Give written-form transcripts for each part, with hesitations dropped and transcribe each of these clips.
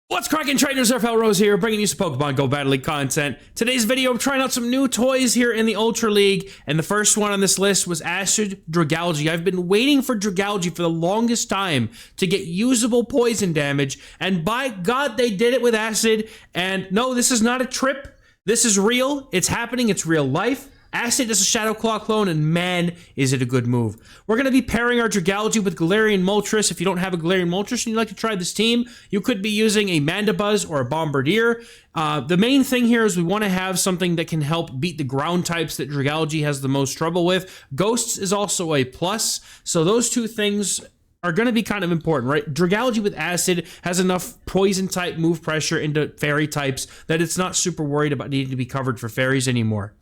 What's cracking, trainers? XehrFelrose here, bringing you some Pokemon Go Battle League content. Today's video, I'm trying out some new toys here in the Ultra League, and the first one on this list was Acid Dragalge. I've been waiting for Dragalge for the longest time to get usable poison damage, and by God, they did it with Acid. And no, this is not a trip. This is real. It's happening. It's real life. Acid is a Shadow Claw clone, and man, is it a good move. We're going to be pairing our Dragalge with Galarian Moltres. If you don't have a Galarian Moltres and you'd like to try this team, you could be using a Mandibuzz or a Bombardier. The main thing here is we want to have something that can help beat the ground types that Dragalge has the most trouble with. Ghosts is also a plus, so those two things are going to be kind of important, right? Dragalge with Acid has enough poison type move pressure into fairy types that it's not super worried about needing to be covered for fairies anymore.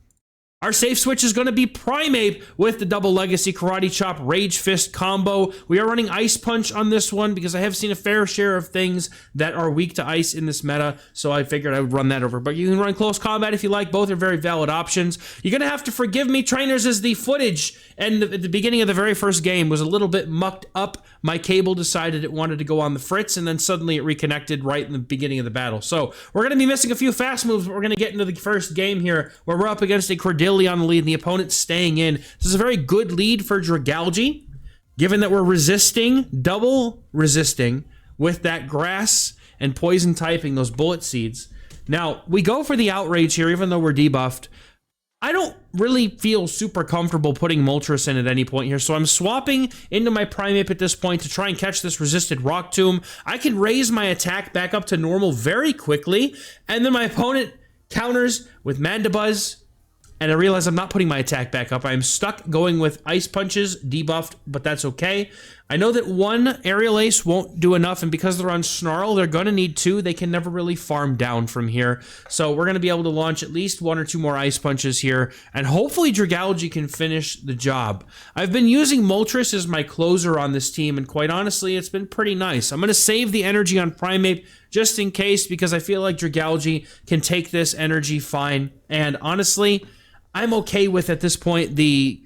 Our safe switch is going to be Primeape with the double legacy Karate Chop Rage Fist combo. We are running Ice Punch on this one because I have seen a fair share of things that are weak to ice in this meta, so I figured I would run that over. But you can run Close Combat if you like. Both are very valid options. You're going to have to forgive me, trainers, as the footage and at the beginning of the very first game was a little bit mucked up. My cable decided it wanted to go on the fritz, and then suddenly it reconnected right in the beginning of the battle. So we're going to be missing a few fast moves, but we're going to get into the first game here where we're up against a Cordillera on the lead and the opponent staying in. This is a very good lead for Dragalge, given that we're resisting, double resisting with that grass and poison typing, those bullet seeds. Now, we go for the outrage here, even though we're debuffed. I don't really feel super comfortable putting Moltres in at any point here, so I'm swapping into my Primeape at this point to try and catch this resisted Rock Tomb. I can raise my attack back up to normal very quickly, and then my opponent counters with Mandibuzz, and I realize I'm not putting my attack back up. I'm stuck going with Ice Punches, debuffed, but that's okay. I know that one Aerial Ace won't do enough, and because they're on Snarl, they're going to need two. They can never really farm down from here. So we're going to be able to launch at least one or two more Ice Punches here, and hopefully Dragalge can finish the job. I've been using Moltres as my closer on this team, and quite honestly, it's been pretty nice. I'm going to save the energy on Primeape just in case, because I feel like Dragalge can take this energy fine, and honestly, I'm okay with, at this point, the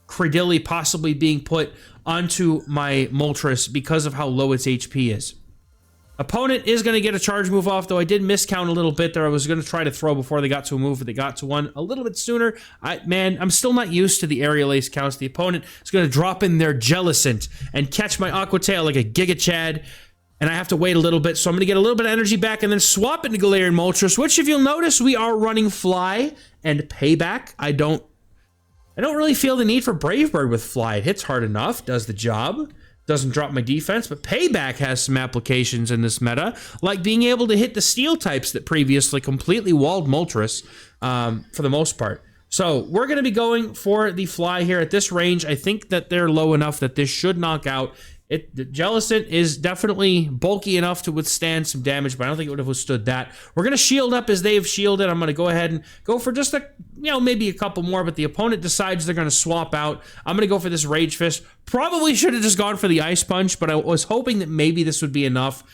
Cradilly possibly being put onto my Moltres because of how low its HP is. Opponent is going to get a charge move off, though I did miscount a little bit there. I was going to try to throw before they got to a move, but they got to one a little bit sooner. I'm still not used to the Aerial Ace counts. The opponent is going to drop in their Jellicent and catch my Aqua Tail like a Giga Chad. And I have to wait a little bit, so I'm going to get a little bit of energy back and then swap into Galarian Moltres, which, if you'll notice, we are running Fly and Payback. I don't really feel the need for Brave Bird with Fly. It hits hard enough, does the job, doesn't drop my defense, but Payback has some applications in this meta, like being able to hit the Steel types that previously completely walled Moltres for the most part. So we're going to be going for the Fly here at this range. I think that they're low enough that this should knock out. The Jellicent is definitely bulky enough to withstand some damage, but I don't think it would have withstood that. We're going to shield up as they've shielded. I'm going to go ahead and go for just maybe a couple more, but the opponent decides they're going to swap out. I'm going to go for this Rage Fist. Probably should have just gone for the Ice Punch, but I was hoping that maybe this would be enough.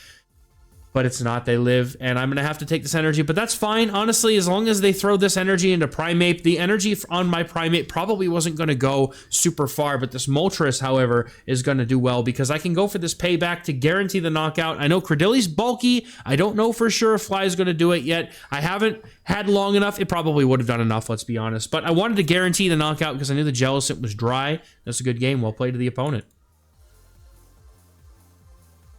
But it's not. They live, and I'm going to have to take this energy, but that's fine. Honestly, as long as they throw this energy into Primeape, the energy on my Primeape probably wasn't going to go super far, but this Moltres, however, is going to do well because I can go for this Payback to guarantee the knockout. I know Cradilly's bulky. I don't know for sure if Fly is going to do it yet. I haven't had long enough. It probably would have done enough, let's be honest, but I wanted to guarantee the knockout because I knew the Jellicent was dry. That's a good game. Well played to the opponent.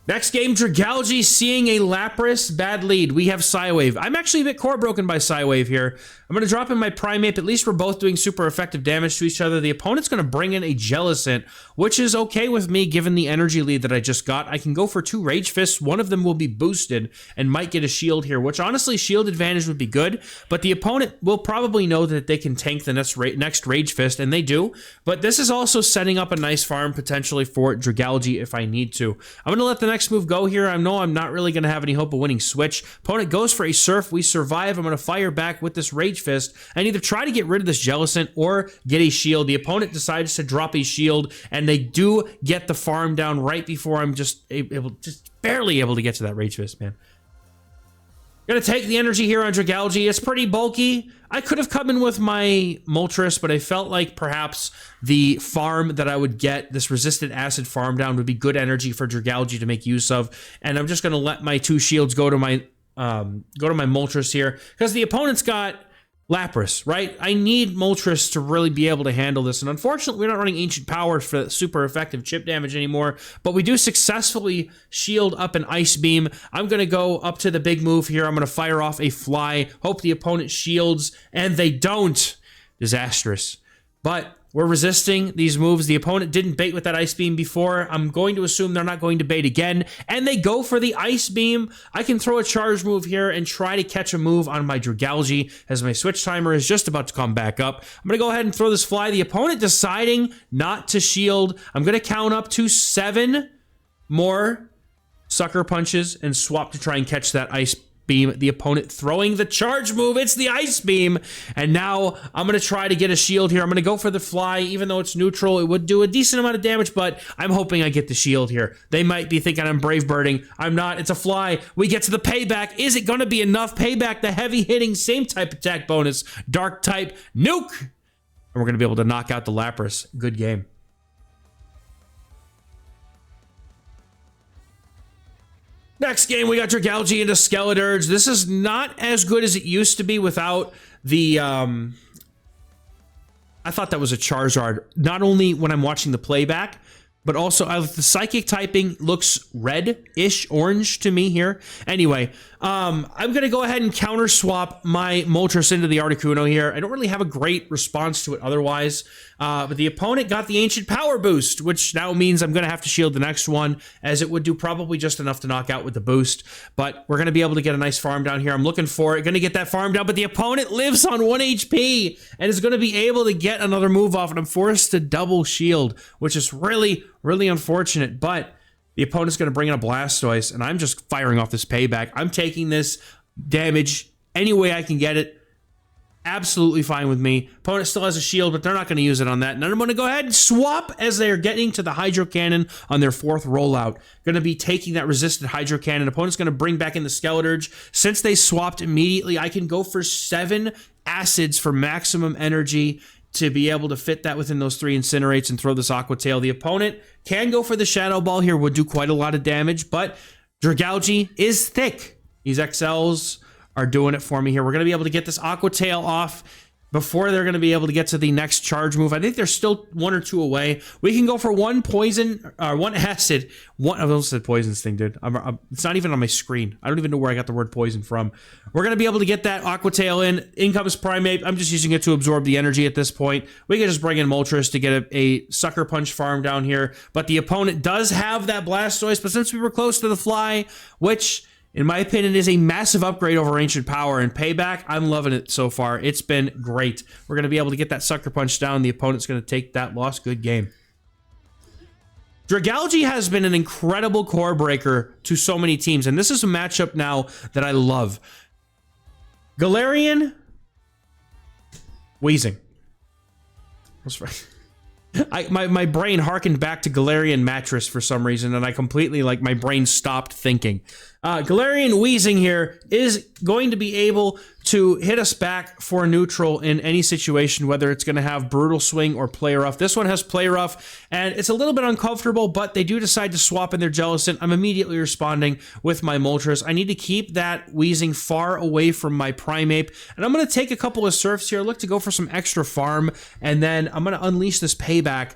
Next game, Dragalge seeing a Lapras, bad lead. We have Psywave. I'm actually a bit core broken by Psywave here. I'm going to drop in my Primeape. At least we're both doing super effective damage to each other. The opponent's going to bring in a Jellicent, which is okay with me given the energy lead that I just got. I can go for two Rage Fists. One of them will be boosted and might get a shield here, which honestly, shield advantage would be good, but the opponent will probably know that they can tank the next Rage Fist, and they do. But this is also setting up a nice farm potentially for Dragalge if I need to. I'm going to let the next move go here. I know I'm not really going to have any hope of winning Switch. Opponent goes for a Surf. We survive. I'm going to fire back with this Rage Fist and either try to get rid of this Jellicent or get a shield. The opponent decides to drop a shield, and they do get the farm down right before I'm just barely able to get to that Rage Fist, man. Gonna take the energy here on Dragalge. It's pretty bulky. I could have come in with my Moltres, but I felt like perhaps the farm that I would get, this resistant acid farm down, would be good energy for Dragalge to make use of. And I'm just gonna let my 2 shields go to my Moltres here, because the opponent's got Lapras, right? I need Moltres to really be able to handle this, and unfortunately we're not running Ancient Power for super effective chip damage anymore, but we do successfully shield up an Ice Beam. I'm going to go up to the big move here. I'm going to fire off a Fly, hope the opponent shields, and they don't. Disastrous. But we're resisting these moves. The opponent didn't bait with that Ice Beam before. I'm going to assume they're not going to bait again, and they go for the Ice Beam. I can throw a charge move here and try to catch a move on my Dragalge as my switch timer is just about to come back up. I'm going to go ahead and throw this Fly. The opponent deciding not to shield. I'm going to count up to 7 more Sucker Punches and swap to try and catch that Ice Beam. The opponent throwing the charge move. It's the Ice Beam. And now I'm going to try to get a shield here. I'm going to go for the Fly. Even though it's neutral, it would do a decent amount of damage, but I'm hoping I get the shield here. They might be thinking I'm brave birding. I'm not. It's a Fly. We get to the payback. Is it going to be enough payback? The heavy hitting, same type attack bonus, dark type, nuke. And we're going to be able to knock out the Lapras. Good game. Next game, we got Dragalge into Skeledirge. This is not as good as it used to be without the, I thought that was a Charizard. Not only when I'm watching the playback, but also the Psychic typing looks red-ish, orange to me here. Anyway, I'm going to go ahead and counter swap my Moltres into the Articuno here. I don't really have a great response to it otherwise, but the opponent got the Ancient Power boost, which now means I'm going to have to shield the next one, as it would do probably just enough to knock out with the boost. But we're going to be able to get a nice farm down here. I'm looking for it. Going to get that farm down, but the opponent lives on 1 HP and is going to be able to get another move off, and I'm forced to double shield, which is really unfortunate. But the opponent's going to bring in a Blastoise, and I'm just firing off this payback. I'm taking this damage any way I can get it. Absolutely fine with me. Opponent still has a shield, but they're not going to use it on that. And I'm going to go ahead and swap as they're getting to the Hydro Cannon on their 4th rollout. Going to be taking that resisted Hydro Cannon. Opponent's going to bring back in the Skeledirge. Since they swapped immediately, I can go for 7 acids for maximum energy to be able to fit that within those 3 Incinerates and throw this Aqua Tail. The opponent can go for the Shadow Ball here, would do quite a lot of damage, but Dragalge is thick. These XLs are doing it for me here. We're going to be able to get this Aqua Tail off before they're going to be able to get to the next charge move. I think they're still 1 or 2 away. We can go for 1 poison, or 1 acid. I almost said poisons thing, dude. It's not even on my screen. I don't even know where I got the word poison from. We're going to be able to get that Aqua Tail in. In comes Primeape. I'm just using it to absorb the energy at this point. We can just bring in Moltres to get a Sucker Punch farm down here. But the opponent does have that Blastoise. But since we were close to the Fly, which, in my opinion, is a massive upgrade over Ancient Power and Payback, I'm loving it so far. It's been great. We're going to be able to get that Sucker Punch down. The opponent's going to take that loss. Good game. Dragalge has been an incredible core breaker to so many teams, and this is a matchup now that I love. Galarian, Weezing. That's right. My brain harkened back to Galarian Mattress for some reason, and I completely, my brain stopped thinking. Galarian Weezing here is going to be able to hit us back for neutral in any situation, whether it's going to have Brutal Swing or Play Rough. This one has Play Rough, and it's a little bit uncomfortable, but they do decide to swap in their Jellicent. I'm immediately responding with my Moltres. I need to keep that Weezing far away from my Primeape, and I'm going to take a couple of Surfs here, look to go for some extra farm, and then I'm going to unleash this Payback.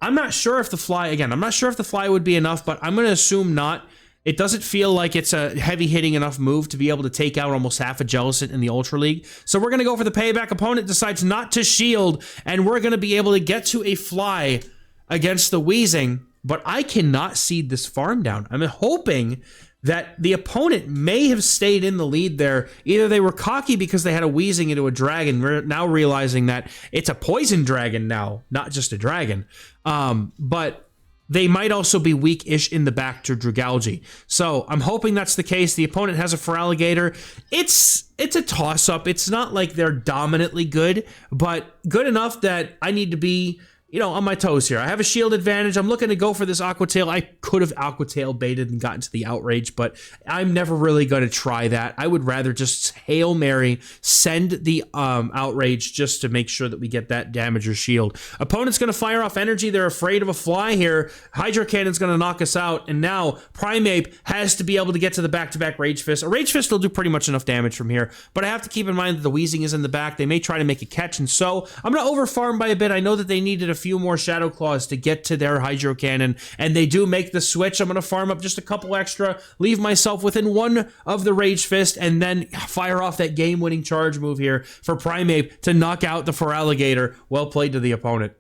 I'm not sure if the Fly, again, I'm not sure if the Fly would be enough, but I'm going to assume not. It doesn't feel like it's a heavy-hitting enough move to be able to take out almost half a Jellicent in the Ultra League. So we're going to go for the Payback. Opponent decides not to shield, and we're going to be able to get to a Fly against the Weezing, but I cannot seed this farm down. I'm hoping that the opponent may have stayed in the lead there. Either they were cocky because they had a Weezing into a dragon. We're now realizing that it's a poison dragon now, not just a dragon. But they might also be weak-ish in the back to Dragalge. So I'm hoping that's the case. The opponent has a Feraligatr. It's a toss-up. It's not like they're dominantly good, but good enough that I need to be you know, on my toes here. I have a shield advantage. I'm looking to go for this Aqua Tail. I could have Aqua Tail baited and gotten to the Outrage, but I'm never really going to try that. I would rather just Hail Mary, send the Outrage just to make sure that we get that damage or shield. Opponent's going to fire off energy. They're afraid of a fly here. Hydro Cannon's going to knock us out, and now Primeape has to be able to get to the back-to-back Rage Fist. A Rage Fist will do pretty much enough damage from here, but I have to keep in mind that the Weezing is in the back. They may try to make a catch, and so I'm going to over-farm by a bit. I know that they needed a few more Shadow Claws to get to their Hydro Cannon, and they do make the switch. I'm going to farm up just a couple extra, leave myself within one of the Rage Fist, and then fire off that game-winning charge move here for Primeape to knock out the Feraligatr. Well played to the opponent.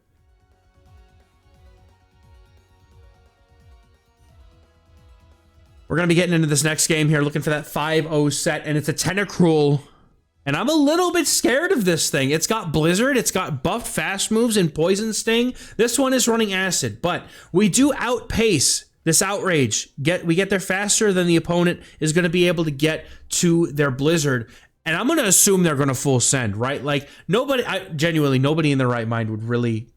We're going to be getting into this next game here, looking for that 5-0 set, and it's a Tentacruel. And I'm a little bit scared of this thing. It's got Blizzard, it's got buffed fast moves and Poison Sting. This one is running Acid, but we do outpace this Outrage. We get there faster than the opponent is going to be able to get to their Blizzard. And I'm going to assume they're going to full send, right? Like, genuinely, nobody in their right mind would really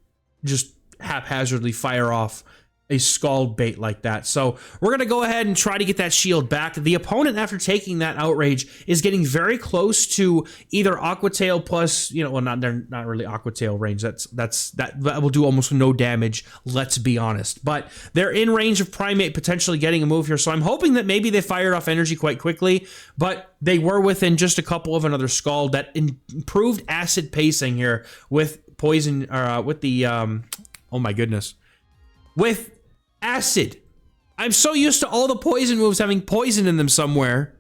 just haphazardly fire off a Scald bait like that. So we're going to go ahead and try to get that shield back. The opponent, after taking that Outrage, is getting very close to either Aqua Tail plus, you know, well, they're not really Aqua Tail range. That will do almost no damage, let's be honest. But they're in range of Primeape potentially getting a move here. So I'm hoping that maybe they fired off energy quite quickly, but they were within just a couple of another Scald. That improved acid pacing here with poison, with the, oh my goodness, with Acid. I'm so used to all the poison moves having poison in them somewhere.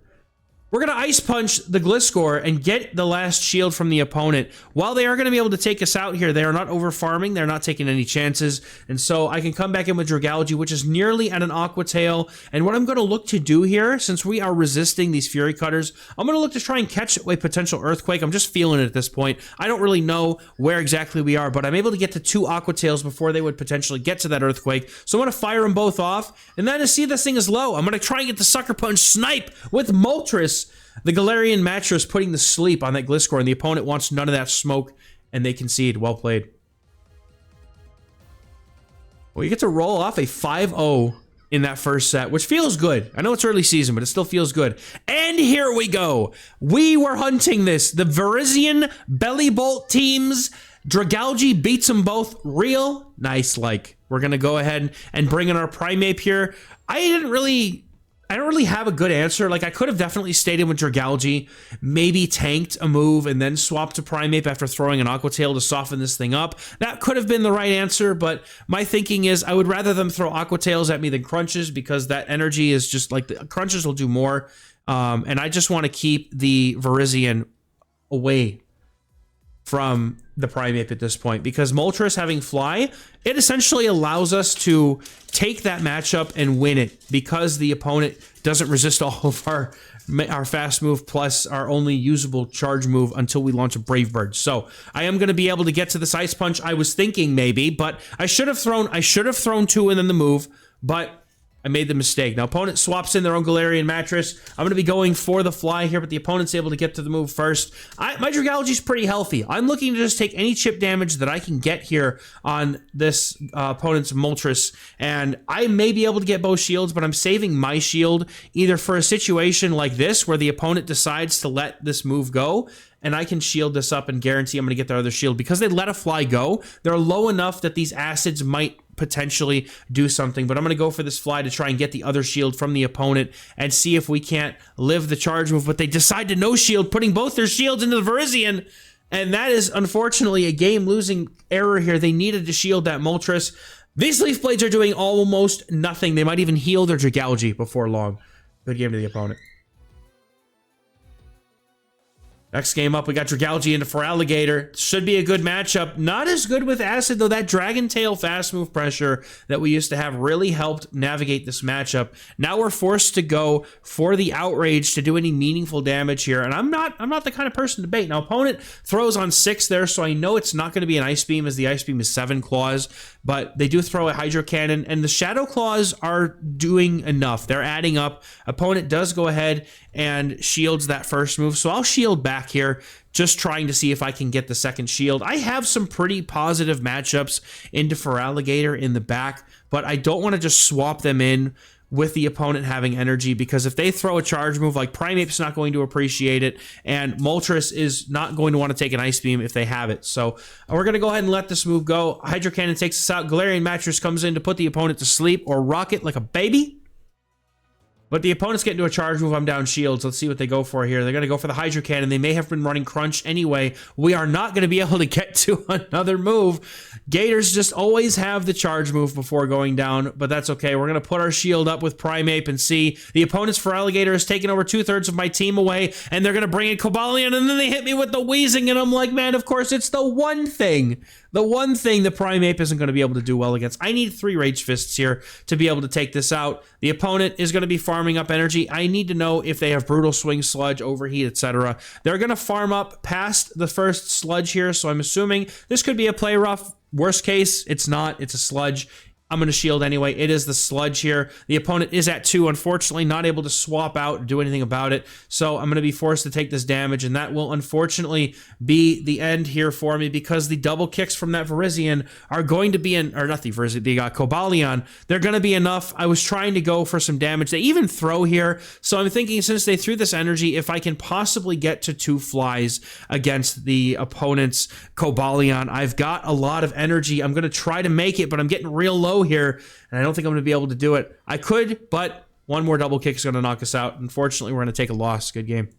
We're going to Ice Punch the Gliscor and get the last shield from the opponent. While they are going to be able to take us out here, they are not over-farming. They're not taking any chances. And so I can come back in with Dragalge, which is nearly at an Aqua Tail. And what I'm going to look to do here, since we are resisting these Fury Cutters, I'm going to look to try and catch a potential Earthquake. I'm just feeling it at this point. I don't really know where exactly we are, but I'm able to get to 2 Aqua Tails before they would potentially get to that Earthquake. So I'm going to fire them both off. And then to see this thing is low, I'm going to try and get the Sucker Punch Snipe with Moltres. The Galarian Mattress putting the sleep on that Gliscor, and the opponent wants none of that smoke, and they concede. Well played. Well, you get to roll off a 5-0 in that first set, which feels good. I know it's early season, but it still feels good. And here we go. We were hunting this. The Virizion Bellibolt teams. Dragalge beats them both real nice. Like, we're going to go ahead and bring in our Primeape here. I don't really have a good answer. Like, I could have definitely stayed in with Dragalge, maybe tanked a move and then swapped to Primeape after throwing an Aqua Tail to soften this thing up. That could have been the right answer, but my thinking is I would rather them throw Aqua Tails at me than Crunches, because that energy is just like, the Crunches will do more. And I just want to keep the Virizion away from the Primeape at this point, because Moltres having Fly, it essentially allows us to take that matchup and win it, because the opponent doesn't resist all of our fast move plus our only usable charge move until we launch a Brave Bird. So I am going to be able to get to this Ice Punch. I was thinking maybe, but I should have thrown 2 and then the move, but I made the mistake. Now, opponent swaps in their own Galarian Mattress. I'm going to be going for the Fly here, but the opponent's able to get to the move first. My Dragalge's pretty healthy. I'm looking to just take any chip damage that I can get here on this opponent's Moltres, and I may be able to get both shields, but I'm saving my shield either for a situation like this where the opponent decides to let this move go, and I can shield this up and guarantee I'm going to get their other shield. Because they let a Fly go, they're low enough that these acids might potentially do something, but I'm going to go for this Fly to try and get the other shield from the opponent and see if we can't live the charge move, but they decide to no shield, putting both their shields into the Virizion, and that is unfortunately a game-losing error here. They needed to shield that Moltres. These Leaf Blades are doing almost nothing. They might even heal their Dragalge before long. Good game to the opponent. Next game up, we got Dragalge into Feraligatr. Should be a good matchup. Not as good with Acid, though. That Dragon Tail fast move pressure that we used to have really helped navigate this matchup. Now we're forced to go for the Outrage to do any meaningful damage here, and I'm not the kind of person to bait. Now, opponent throws on 6 there, so I know it's not going to be an Ice Beam, as the Ice Beam is 7 claws, but they do throw a Hydro Cannon, and the Shadow Claws are doing enough. They're adding up. Opponent does go ahead and shields that first move, so I'll shield back back here, just trying to see if I can get the second shield. I have some pretty positive matchups into Feraligatr in the back, but I don't want to just swap them in with the opponent having energy, because if they throw a charge move, like Primeape's not going to appreciate it, and Moltres is not going to want to take an Ice Beam if they have it. So we're going to go ahead and let this move go. Hydro Cannon takes us out. Galarian Mattress comes in to put the opponent to sleep or rock it like a baby. But the opponent's getting to a charge move. I'm down shields. Let's see what they go for here. They're going to go for the Hydro Cannon. They may have been running Crunch anyway. We are not going to be able to get to another move. Gators just always have the charge move before going down, but that's okay. We're going to put our shield up with Primeape and see. The opponent's Feraligatr has taken over 2/3 of my team away, and they're going to bring in Cobalion, and then they hit me with the Wheezing, and I'm like, man, of course, it's the one thing the Primeape isn't going to be able to do well against. I need 3 Rage Fists here to be able to take this out. The opponent is going to be farming up energy. I need to know if they have Brutal Swing, Sludge, Overheat, etc. They're going to farm up past the first Sludge here, so I'm assuming this could be a play rough. Worst case, it's not. It's a Sludge. I'm going to shield anyway. It is the Sludge here. The opponent is at 2, unfortunately, not able to swap out or do anything about it. So I'm going to be forced to take this damage, and that will unfortunately be the end here for me, because the double kicks from that Virizion are going to be or not the Virizion, the Cobalion. They're going to be enough. I was trying to go for some damage. They even throw here. So I'm thinking, since they threw this energy, if I can possibly get to 2 flies against the opponent's Cobalion, I've got a lot of energy. I'm going to try to make it, but I'm getting real low here, and I don't think I'm going to be able to do it. I could, but one more double kick is going to knock us out. Unfortunately, we're going to take a loss. Good game.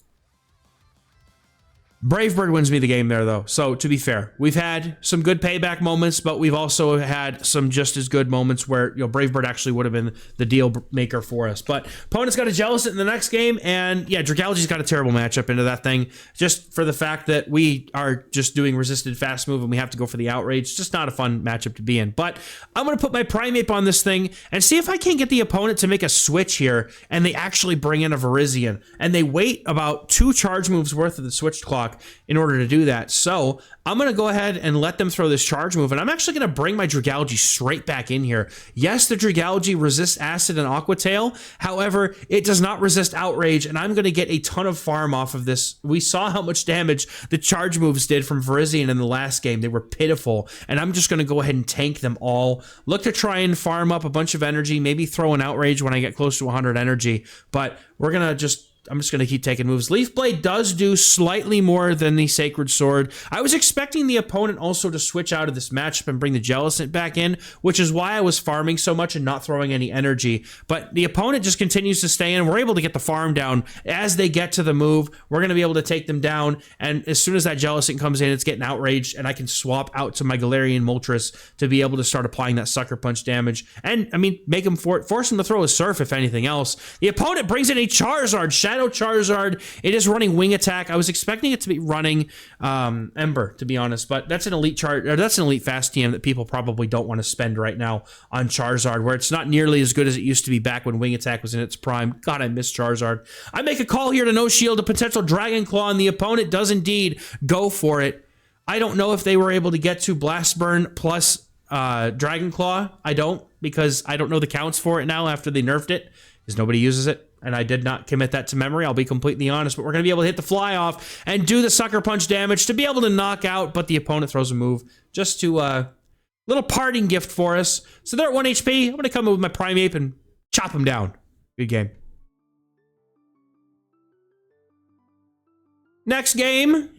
Brave Bird wins me the game there, though. So, to be fair, we've had some good payback moments, but we've also had some just as good moments where, you know, Brave Bird actually would have been the deal maker for us. But opponent's got a Jellicent in the next game, and yeah, Dragalge's got a terrible matchup into that thing, just for the fact that we are just doing resisted fast move and we have to go for the Outrage. It's just not a fun matchup to be in. But I'm going to put my Primeape on this thing and see if I can get the opponent to make a switch here, and they actually bring in a Virizion, and they wait about 2 charge moves worth of the switch clock in order to do that. So I'm going to go ahead and let them throw this charge move, and I'm actually going to bring my Dragalge straight back in here. Yes, the Dragalge resists Acid and Aqua Tail. However, it does not resist Outrage, and I'm going to get a ton of farm off of this. We saw how much damage the charge moves did from Virizion in the last game. They were pitiful, and I'm just going to go ahead and tank them all. Look to try and farm up a bunch of energy, maybe throw an Outrage when I get close to 100 energy, but we're going to I'm just going to keep taking moves. Leaf Blade does do slightly more than the Sacred Sword. I was expecting the opponent also to switch out of this matchup and bring the Jellicent back in, which is why I was farming so much and not throwing any energy. But the opponent just continues to stay in. We're able to get the farm down. As they get to the move, we're going to be able to take them down. And as soon as that Jellicent comes in, it's getting outraged, and I can swap out to my Galarian Moltres to be able to start applying that Sucker Punch damage. And, I mean, make him force him to throw a Surf, if anything else. The opponent brings in a Charizard, Shadow Charizard. It is running Wing Attack. I was expecting it to be running Ember, to be honest, but that's an elite that's an elite fast TM that people probably don't want to spend right now on Charizard, where it's not nearly as good as it used to be back when Wing Attack was in its prime. God, I miss Charizard. I make a call here to no shield a potential Dragon Claw, and the opponent does indeed go for it. I don't know if they were able to get to Blast Burn plus Dragon Claw. I don't, because I don't know the counts for it now after they nerfed it, because nobody uses it. And I did not commit that to memory, I'll be completely honest. But we're going to be able to hit the fly off and do the Sucker Punch damage to be able to knock out, but the opponent throws a move just to little parting gift for us. So they're at 1 HP. I'm going to come in with my Primeape and chop them down. Good game. Next game.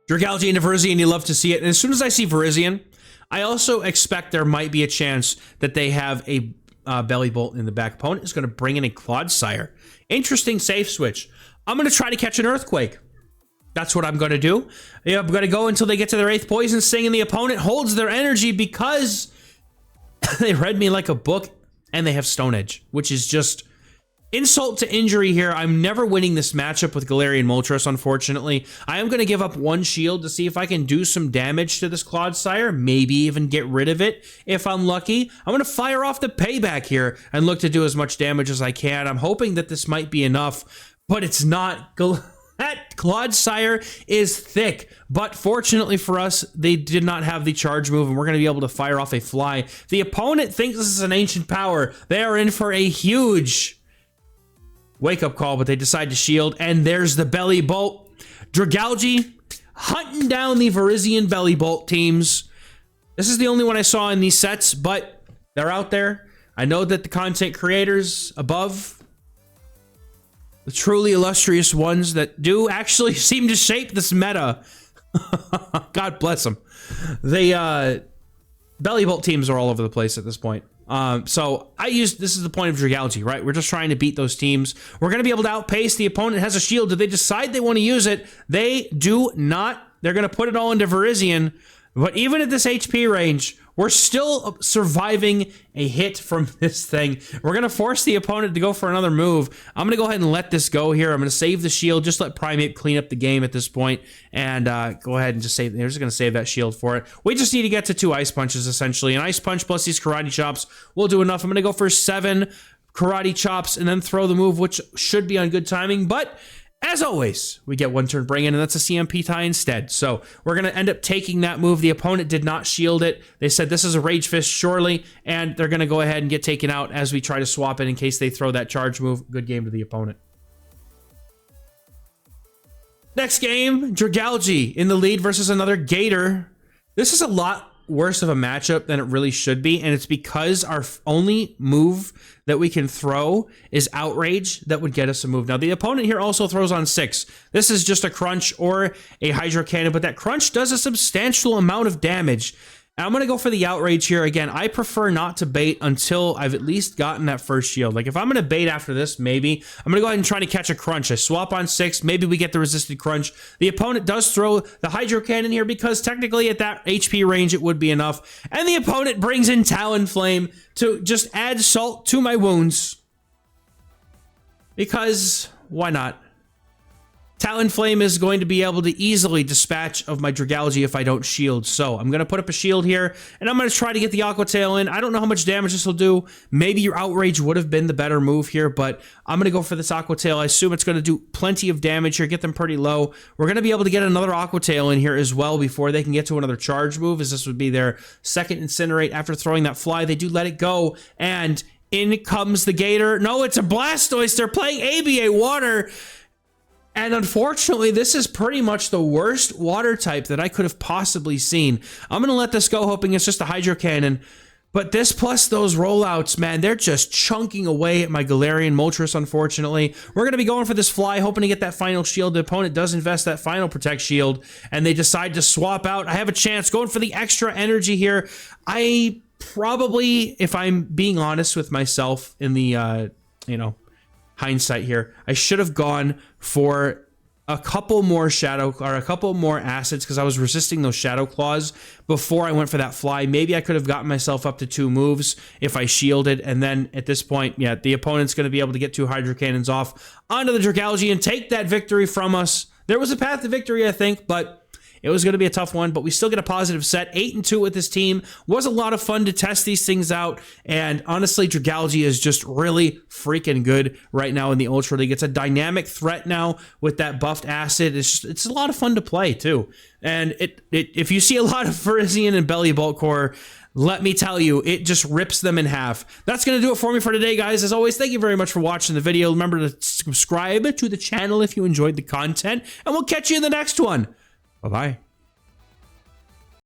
Dragalge and Virizion, you love to see it. And as soon as I see Virizion, I also expect there might be a chance that they have a Bellibolt in the back. Opponent is going to bring in a Clodsire. Interesting safe switch. I'm going to try to catch an Earthquake. That's what I'm going to do. Yeah, I'm going to go until they get to their 8th Poison Sting, and the opponent holds their energy because they read me like a book, and they have Stone Edge, which is just insult to injury here. I'm never winning this matchup with Galarian Moltres, unfortunately. I am going to give up 1 shield to see if I can do some damage to this Clodsire, maybe even get rid of it if I'm lucky. I'm going to fire off the payback here and look to do as much damage as I can. I'm hoping that this might be enough, but it's not. That Clodsire is thick, but fortunately for us, they did not have the charge move, and we're going to be able to fire off a fly. The opponent thinks this is an ancient power. They are in for a huge wake-up call, but they decide to shield, and there's the Bellibolt. Dragalge hunting down the Virizion Bellibolt teams. This is the only one I saw in these sets, but they're out there. I know that the content creators above, the truly illustrious ones that do actually seem to shape this meta, God bless them. The Bellibolt teams are all over the place at this point. So this is the point of Dragalge, right? We're just trying to beat those teams. We're going to be able to outpace. The opponent has a shield. If they decide they want to use it, they do not. They're going to put it all into Virizion. But even at this HP range, we're still surviving a hit from this thing. We're going to force the opponent to go for another move. I'm going to go ahead and let this go here. I'm going to save the shield. Just let Primate clean up the game at this point. And go ahead and just save. They're just going to save that shield for it. We just need to get to 2 Ice Punches, essentially. An Ice Punch plus these Karate Chops will do enough. I'm going to go for 7 Karate Chops and then throw the move, which should be on good timing. But as always, we get 1 turn bring in, and that's a CMP tie instead. So we're going to end up taking that move. The opponent did not shield it. They said this is a Rage Fist, surely, and they're going to go ahead and get taken out as we try to swap it in case they throw that charge move. Good game to the opponent. Next game, Dragalge in the lead versus another Gator. This is a lot worse of a matchup than it really should be, and it's because our only move that we can throw is Outrage that would get us a move. Now, the opponent here also throws on 6. This is just a Crunch or a Hydro Cannon, but that Crunch does a substantial amount of damage. And I'm going to go for the Outrage here. Again, I prefer not to bait until I've at least gotten that first shield. Like, if I'm going to bait after this, maybe, I'm going to go ahead and try to catch a Crunch. I swap on 6. Maybe we get the resisted Crunch. The opponent does throw the Hydro Cannon here because technically at that HP range, it would be enough. And the opponent brings in Talonflame to just add salt to my wounds. Because why not? Talonflame is going to be able to easily dispatch of my Dragalge if I don't shield. So I'm going to put up a shield here, and I'm going to try to get the Aqua Tail in. I don't know how much damage this will do. Maybe your Outrage would have been the better move here, but I'm going to go for this Aqua Tail. I assume it's going to do plenty of damage here, get them pretty low. We're going to be able to get another Aqua Tail in here as well before they can get to another charge move, as this would be their second Incinerate after throwing that Fly. They do let it go, and in comes the Gator. No, it's a Blastoise. They're playing ABA Water. And unfortunately, this is pretty much the worst water type that I could have possibly seen. I'm going to let this go, hoping it's just a Hydro Cannon. But this plus those rollouts, man, they're just chunking away at my Galarian Moltres, unfortunately. We're going to be going for this Fly, hoping to get that final shield. The opponent does invest that final Protect shield, and they decide to swap out. I have a chance going for the extra energy here. I probably, if I'm being honest with myself in the, hindsight here, I should have gone for a couple more acids because I was resisting those Shadow Claws before I went for that Fly. Maybe I could have gotten myself up to 2 moves if I shielded, and then at this point, yeah, the opponent's going to be able to get 2 Hydro Cannons off onto the Dragalge and take that victory from us. There was a path to victory, I think, but it was going to be a tough one, but we still get a positive set. 8-2 with this team. Was a lot of fun to test these things out, and honestly, Dragalge is just really freaking good right now in the Ultra League. It's a dynamic threat now with that buffed acid. It's a lot of fun to play, too. And if you see a lot of Virizion and Bellibolt core, let me tell you, it just rips them in half. That's going to do it for me for today, guys. As always, thank you very much for watching the video. Remember to subscribe to the channel if you enjoyed the content, and we'll catch you in the next one. Bye-bye.